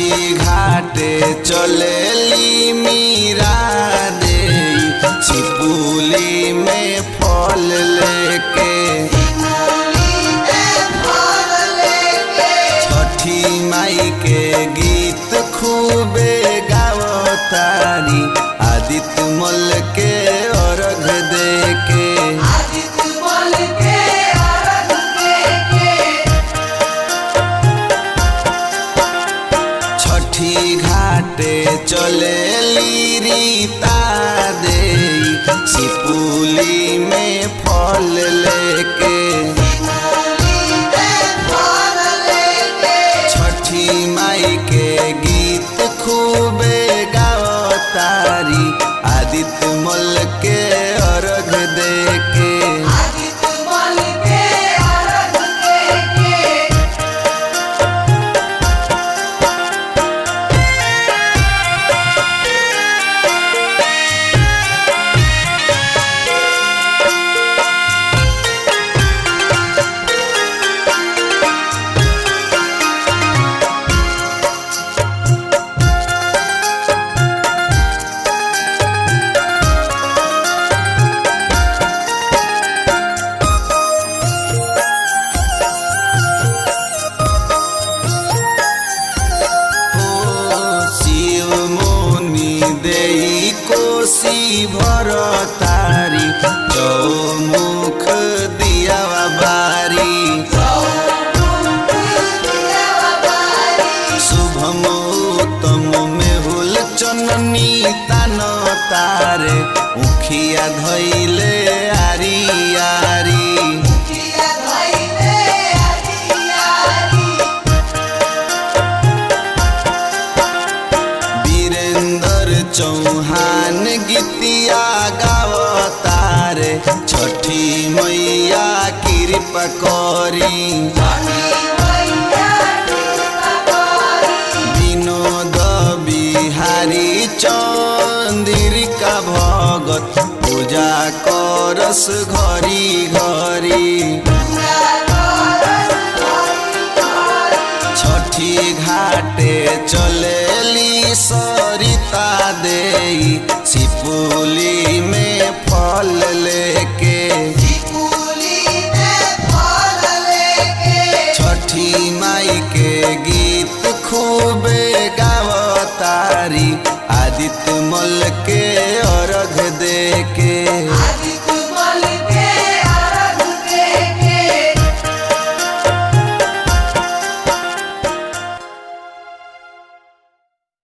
छठी घाटे चलेली मीरा दे सिपुली में फल लेके छठी माई के गीत खूबे गावतारी आदित्य मल के अर्घ दे के छठी घाटे चलेली रीता दे सिपुली में फल लेके छठी माई के गीत खूबे गावतारी आदित्य मल के अर्घ दे के कोसी भर तारी चौमुख दिया बारी शुभम उत्तम मेहुल चननी तान तारे उखिया धैले आरी आरी चौहान गीतिया गावतारे छठी मैया कृपा करी विनोद बिहारी चंद्रिका भगत पूजा करस घरी घरी छठी घाटे चलेली सरिता दे सिपुली में